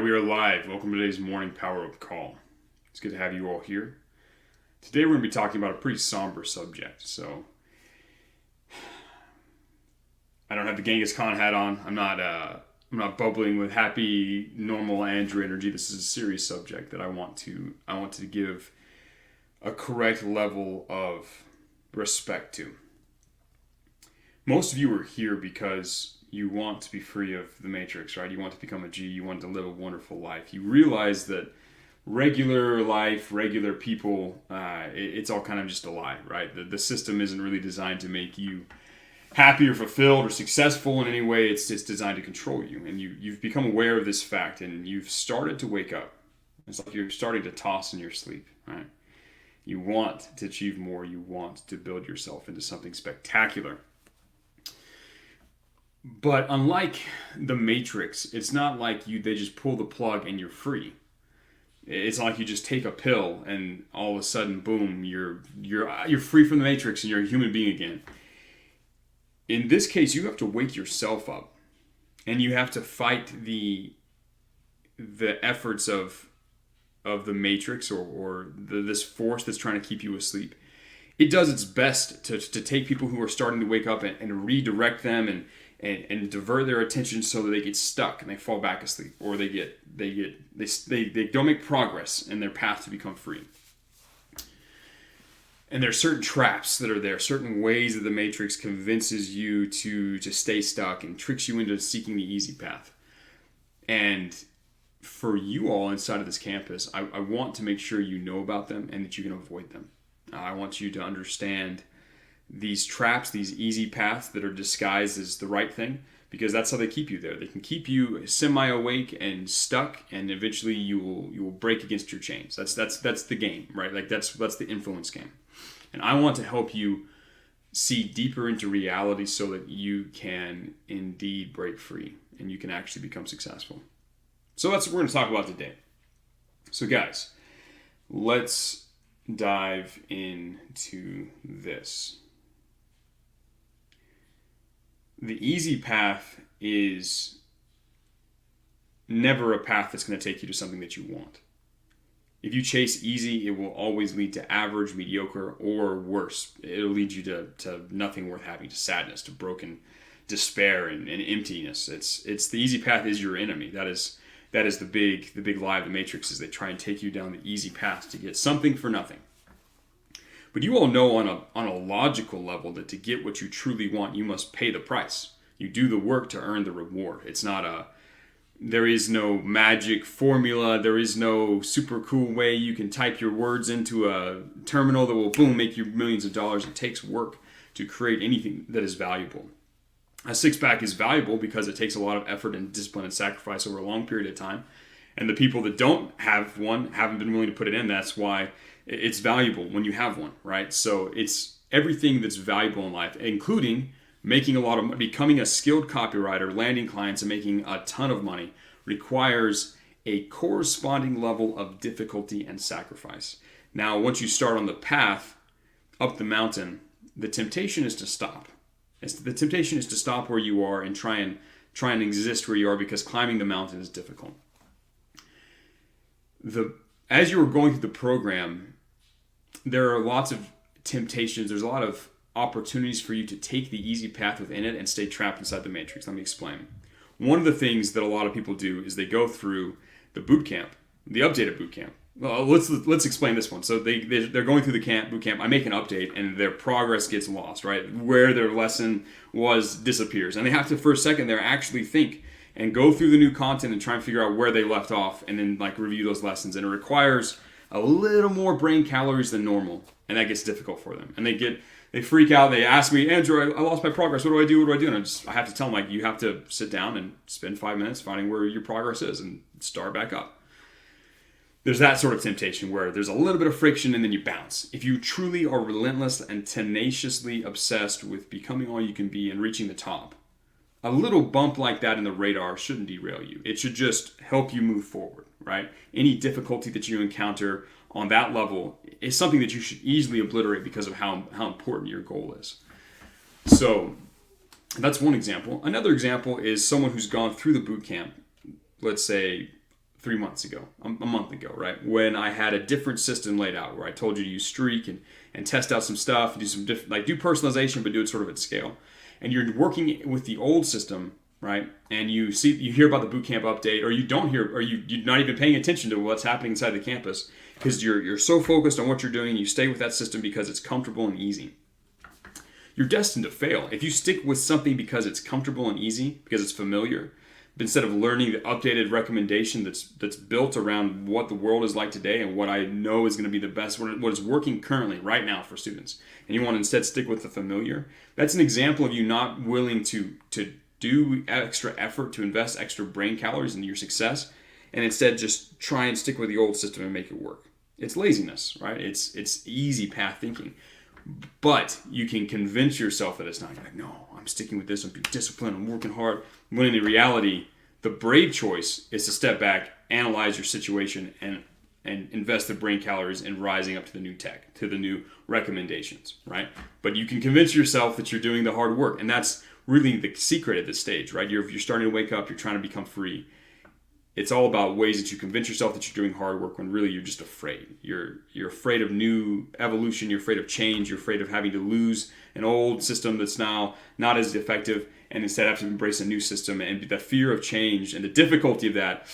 We are live. Welcome to today's morning power up call. It's good to have you all here. Today we're going to be talking about a pretty somber subject. So I don't have the Genghis Khan hat on. I'm not bubbling with happy, normal Andrew energy. This is a serious subject that I want to give a correct level of respect to. Most of you are here because you want to be free of the matrix, right? You want to become a G. You want to live a wonderful life. You realize that regular life, regular people, it's all kind of just a lie, right? The system isn't really designed to make you happy or fulfilled or successful in any way. It's designed to control you. And you've become aware of this fact and you've started to wake up. It's like you're starting to toss in your sleep, right? You want to achieve more. You want to build yourself into something spectacular. But unlike the Matrix, it's not like they just pull the plug and you're free. It's not like you just take a pill and all of a sudden, boom, you're free from the Matrix and you're a human being again. In this case, you have to wake yourself up, and you have to fight the efforts of the Matrix or this force that's trying to keep you asleep. It does its best to take people who are starting to wake up and redirect them and divert their attention so that they get stuck and they fall back asleep, or they don't make progress in their path to become free. And there are certain traps that are there, certain ways that the Matrix convinces you to stay stuck and tricks you into seeking the easy path. And for you all inside of this campus, I want to make sure you know about them and that you can avoid them. I want you to understand these traps, these easy paths that are disguised as the right thing, because that's how they keep you there. They can keep you semi-awake and stuck, and eventually you will break against your chains. That's the game, right? Like that's the influence game. And I want to help you see deeper into reality so that you can indeed break free and you can actually become successful. So that's what we're going to talk about today. So guys, let's dive into this. The easy path is never a path that's going to take you to something that you want. If you chase easy, it will always lead to average, mediocre, or worse. It'll lead you to nothing worth having, to sadness, to broken despair and emptiness. It's the easy path is your enemy. That is the big lie of the Matrix, is they try and take you down the easy path to get something for nothing. But you all know on a logical level that to get what you truly want, you must pay the price. You do the work to earn the reward. There is no magic formula. There is no super cool way you can type your words into a terminal that will, boom, make you millions of dollars. It takes work to create anything that is valuable. A six-pack is valuable because it takes a lot of effort and discipline and sacrifice over a long period of time. And the people that don't have one haven't been willing to put it in. That's why it's valuable when you have one, right? So it's everything that's valuable in life, including making a lot of money. Becoming a skilled copywriter, landing clients, and making a ton of money requires a corresponding level of difficulty and sacrifice. Now, once you start on the path up the mountain, the temptation is to stop. The temptation is to stop where you are and try and exist where you are, because climbing the mountain is difficult. As you are going through the program, there are lots of temptations. There's a lot of opportunities for you to take the easy path within it and stay trapped inside the Matrix. Let me explain. One of the things that a lot of people do is they go through the boot camp, the updated boot camp. Well, let's explain this one. So they're going through the boot camp. I make an update and their progress gets lost, right? Where their lesson was disappears. And they have to, for a second there, actually think and go through the new content and try and figure out where they left off and then review those lessons. And it requires a little more brain calories than normal. And that gets difficult for them. And they freak out. They ask me, Andrew, I lost my progress. What do I do? And I have to tell them, you have to sit down and spend 5 minutes finding where your progress is and start back up. There's that sort of temptation where there's a little bit of friction and then you bounce. If you truly are relentless and tenaciously obsessed with becoming all you can be and reaching the top, a little bump like that in the radar shouldn't derail you. It should just help you move forward, right? Any difficulty that you encounter on that level is something that you should easily obliterate because of how important your goal is. So that's one example. Another example is someone who's gone through the boot camp, let's say 3 months ago, a month ago, right? When I had a different system laid out where I told you to use Streak and test out some stuff, do some different, like do personalization, but do it sort of at scale. And you're working with the old system, right? And you hear about the bootcamp update, or you don't hear, or you're not even paying attention to what's happening inside the campus because you're so focused on what you're doing. You stay with that system because it's comfortable and easy. You're destined to fail if you stick with something because it's comfortable and easy, because it's familiar. But instead of learning the updated recommendation that's built around what the world is like today and what I know is going to be the best, what is working currently right now for students, and you want to instead stick with the familiar, that's an example of you not willing to do extra effort, to invest extra brain calories into your success, and instead just try and stick with the old system and make it work. It's laziness, right? It's easy path thinking. But you can convince yourself that it's not. You're like, no, I'm sticking with this. I'm being disciplined. I'm working hard. When in reality, the brave choice is to step back, analyze your situation, and invest the brain calories in rising up to the new tech, to the new recommendations, right? But you can convince yourself that you're doing the hard work, and that's really the secret at this stage, right? You're starting to wake up. You're trying to become free. It's all about ways that you convince yourself that you're doing hard work when really you're just afraid. You're afraid of new evolution. You're afraid of change. You're afraid of having to lose an old system that's now not as effective and instead have to embrace a new system. And the fear of change and the difficulty of that,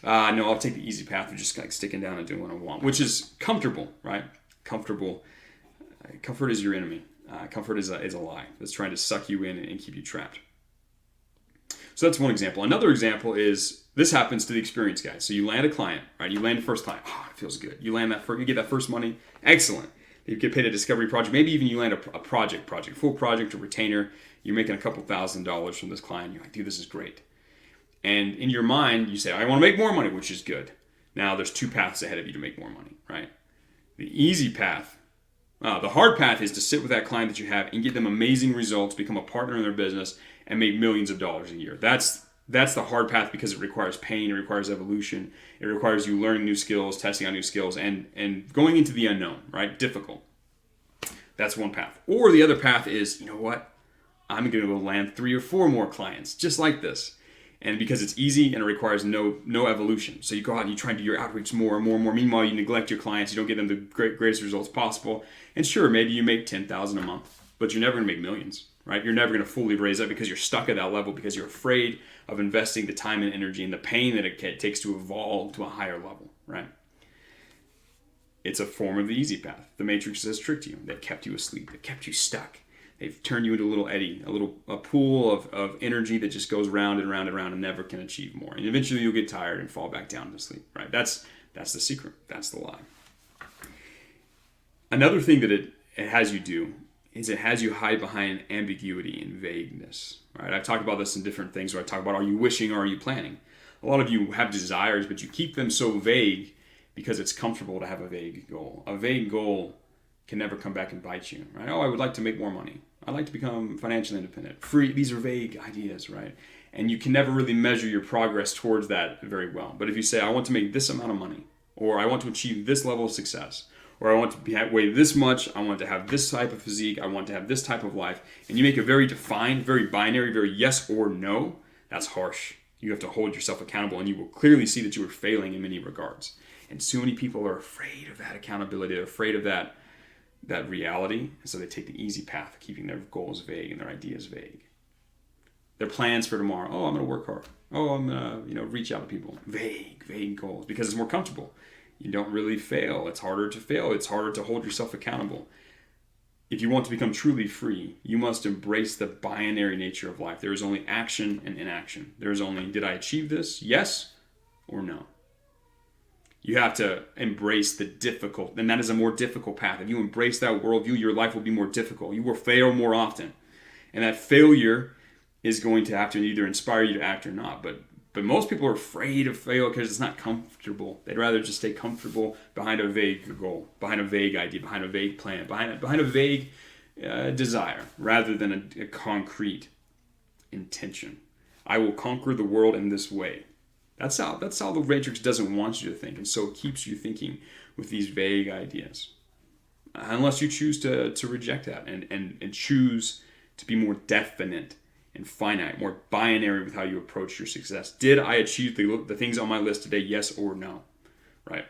no, I'll take the easy path of just like sticking down and doing what I want, which is comfortable, right? Comfortable. Comfort is your enemy. Comfort is a lie that's trying to suck you in and keep you trapped. So that's one example. Another example is this happens to the experienced guy. So you land a client, right? You land the first client. Oh, it feels good. You land that first, you get that first money. Excellent. You get paid a discovery project. Maybe even you land a project, full project, a retainer. You're making a couple $1,000s from this client. You're like, dude, this is great. And in your mind, you say, I want to make more money, which is good. Now there's two paths ahead of you to make more money, right? The easy path, the hard path is to sit with that client that you have and get them amazing results, become a partner in their business, and make millions of dollars a year. That's the hard path because it requires pain, it requires evolution, it requires you learning new skills, testing out new skills, and going into the unknown, right? Difficult. That's one path. Or the other path is, you know what? I'm going to go land 3 or 4 more clients, just like this. And because it's easy and it requires no evolution. So you go out and you try and do your outreach more and more and more. Meanwhile, you neglect your clients. You don't get them the greatest results possible. And sure, maybe you make $10,000 a month, but you're never going to make millions, right? You're never going to fully raise up because you're stuck at that level because you're afraid of investing the time and energy and the pain that it takes to evolve to a higher level, right? It's a form of the easy path. The Matrix has tricked you. They've kept you asleep. They've kept you stuck. They've turned you into a little eddy, a pool of energy that just goes round and round and round and never can achieve more. And eventually you'll get tired and fall back down to sleep, right? That's the secret. That's the lie. Another thing that it has you do is it has you hide behind ambiguity and vagueness, right? I've talked about this in different things where I talk about, are you wishing or are you planning? A lot of you have desires, but you keep them so vague because it's comfortable to have a vague goal. A vague goal can never come back and bite you, right? Oh, I would like to make more money. I'd like to become financially independent. Free. These are vague ideas, right? And you can never really measure your progress towards that very well. But if you say, I want to make this amount of money, or I want to achieve this level of success, or I want to weigh this much, I want to have this type of physique, I want to have this type of life, and you make it very defined, very binary, very yes or no, that's harsh. You have to hold yourself accountable, and you will clearly see that you are failing in many regards. And so many people are afraid of that accountability, they're afraid of that reality, and so they take the easy path of keeping their goals vague and their ideas vague. Their plans for tomorrow, oh, I'm going to work hard. Oh, I'm going to reach out to people. Vague goals, because it's more comfortable. You don't really fail. It's harder to fail. It's harder to hold yourself accountable. If you want to become truly free, you must embrace the binary nature of life. There is only action and inaction. There is only, did I achieve this? Yes or no? You have to embrace the difficult, and that is a more difficult path. If you embrace that worldview, your life will be more difficult. You will fail more often. And that failure is going to have to either inspire you to act or not. But most people are afraid of fail because it's not comfortable. They'd rather just stay comfortable behind a vague goal, behind a vague idea, behind a vague plan, behind a vague desire, rather than a concrete intention. I will conquer the world in this way. That's how the Matrix doesn't want you to think, and so it keeps you thinking with these vague ideas. Unless you choose to reject that and choose to be more definite and finite, more binary with how you approach your success. Did I achieve the things on my list today? Yes or no, right?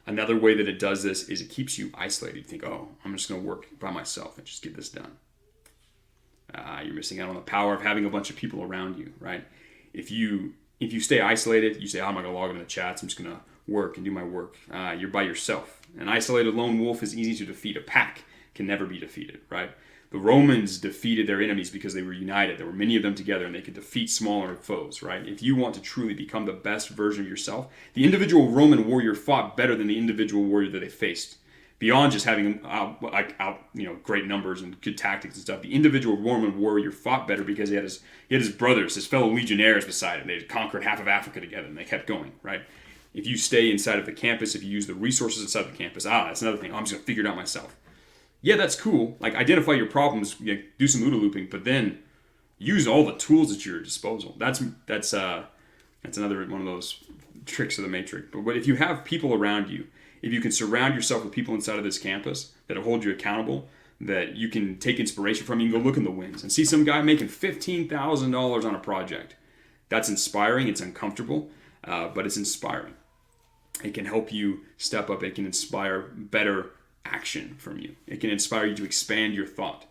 Another way that it does this is it keeps you isolated. You think, oh, I'm just going to work by myself and just get this done. You're missing out on the power of having a bunch of people around you, right? If you stay isolated, you say, oh, I'm not going to log into the chats. I'm just going to work and do my work. You're by yourself. An isolated lone wolf is easy to defeat. A pack can never be defeated, right? The Romans defeated their enemies because they were united. There were many of them together, and they could defeat smaller foes, right? If you want to truly become the best version of yourself, the individual Roman warrior fought better than the individual warrior that they faced. Beyond just having great numbers and good tactics and stuff, the individual Roman warrior fought better because he had his brothers, his fellow legionnaires beside him. They had conquered half of Africa together, and they kept going, right? If you stay inside of the campus, if you use the resources inside the campus, that's another thing. I'm just going to figure it out myself. Yeah, that's cool. Like, identify your problems, do some OODA looping, but then use all the tools at your disposal. That's another one of those tricks of the matrix. But if you have people around you, if you can surround yourself with people inside of this campus that hold you accountable, that you can take inspiration from, you can go look in the wins and see some guy making $15,000 on a project. That's inspiring. It's uncomfortable, but it's inspiring. It can help you step up. It can inspire better action from you. It can inspire you to expand your thought.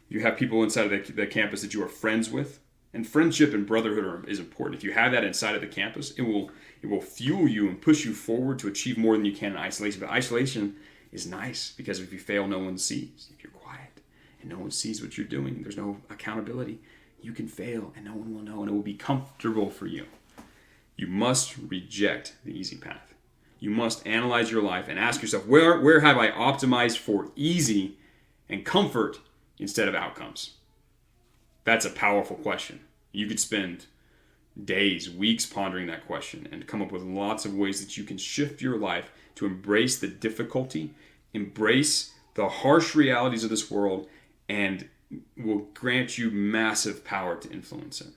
You have people inside of the campus that you are friends with, and friendship and brotherhood is important. If you have that inside of the campus, it will fuel you and push you forward to achieve more than you can in isolation. But isolation is nice because if you fail, no one sees. If you're quiet and no one sees what you're doing, there's no accountability, you can fail and no one will know, and it will be comfortable for you. You must reject the easy path. You must analyze your life and ask yourself, where have I optimized for easy and comfort instead of outcomes? That's a powerful question. You could spend days, weeks pondering that question and come up with lots of ways that you can shift your life to embrace the difficulty, embrace the harsh realities of this world, and will grant you massive power to influence it.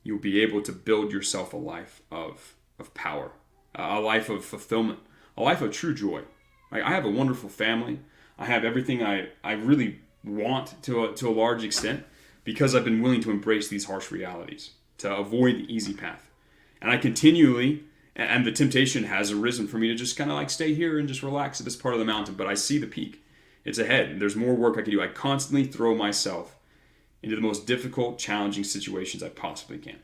You'll be able to build yourself a life of power, a life of fulfillment, a life of true joy. I have a wonderful family. I have everything I really want to a large extent because I've been willing to embrace these harsh realities, to avoid the easy path. And I continually, and the temptation has arisen for me to just kind of like stay here and just relax at this part of the mountain, but I see the peak. It's ahead, and there's more work I can do. I constantly throw myself into the most difficult, challenging situations I possibly can.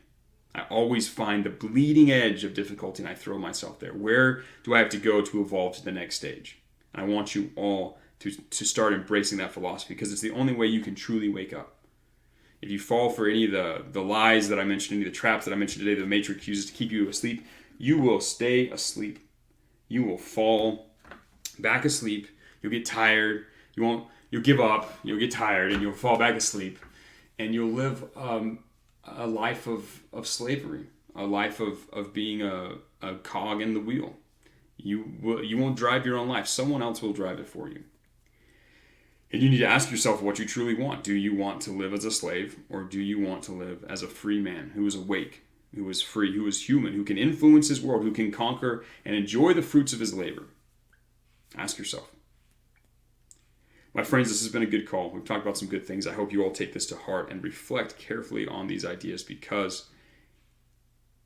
I always find the bleeding edge of difficulty and I throw myself there. Where do I have to go to evolve to the next stage? And I want you all to start embracing that philosophy because it's the only way you can truly wake up. If you fall for any of the lies that I mentioned, any of the traps that I mentioned today, the matrix uses to keep you asleep, you will stay asleep. You will fall back asleep. You'll get tired. You'll give up. You'll get tired and you'll fall back asleep. And you'll live a life of slavery, a life of being a cog in the wheel. You won't drive your own life. Someone else will drive it for you. And you need to ask yourself what you truly want. Do you want to live as a slave, or do you want to live as a free man who is awake, who is free, who is human, who can influence his world, who can conquer and enjoy the fruits of his labor? Ask yourself. My friends, this has been a good call. We've talked about some good things. I hope you all take this to heart and reflect carefully on these ideas because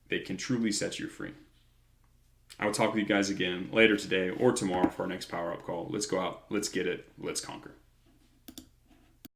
they can truly set you free. I will talk with you guys again later today or tomorrow for our next Power Up call. Let's go out. Let's get it. Let's conquer.